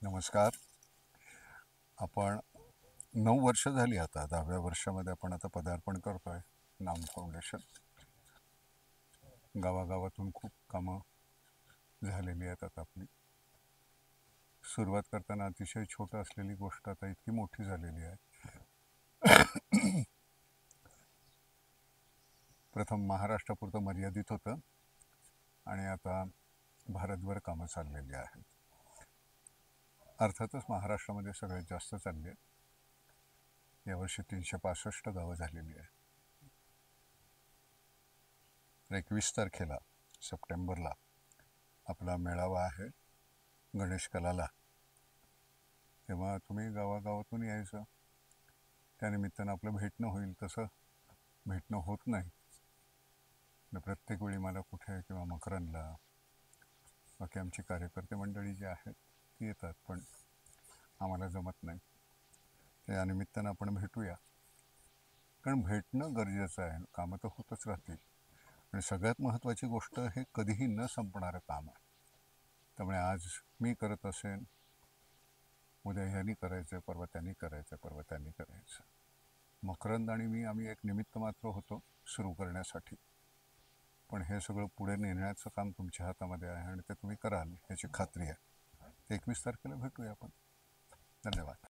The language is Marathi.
नमस्कार. आपण 9 वर्ष झाली आता 10व्या वर्षामध्ये आपण आता पदार्पण करतोय. नाम फाउंडेशन गावागावातून खूप कामं झालेली आहेत. आता आपली सुरुवात करताना अतिशय छोटं असलेली गोष्ट आता इतकी मोठी झालेली आहे. प्रथम महाराष्ट्रापुरतं मर्यादित होतं आणि आता भारतभर कामं चाललेली आहेत. अर्थातच महाराष्ट्रामध्ये सगळ्यात जास्त चालली आहे. यावर्षी 365 गावं झालेली आहे. 21 तारखेला सप्टेंबरला आपला मेळावा आहे गणेश कलाला. तेव्हा तुम्ही गावागावातून यायचं. त्यानिमित्तानं आपलं भेटणं होईल. तसं भेटणं होत नाही. प्रत्येक वेळी मला कुठे किंवा मकरंदला बाकी आमची कार्यकर्ते मंडळी जी आहेत ती येतात, पण आम्हाला जमत नाही. त्या निमित्तानं आपण भेटूया, कारण भेटणं गरजेचं आहे. कामं तर होतच राहतील आणि सगळ्यात महत्त्वाची गोष्ट हे कधीही न संपणारं काम आहे. त्यामुळे आज मी करत असेन, उद्या ह्यांनी करायचं, परवा त्यांनी करायचं, परवा त्यांनी करायचं. मकरंद आणि मी आम्ही एक निमित्त मात्र होतो सुरू करण्यासाठी, पण हे सगळं पुढे नेण्याचं काम तुमच्या हातामध्ये आहे आणि ते तुम्ही कराल याची खात्री आहे. 21 तारखेला भेटूया आपण. धन्यवाद.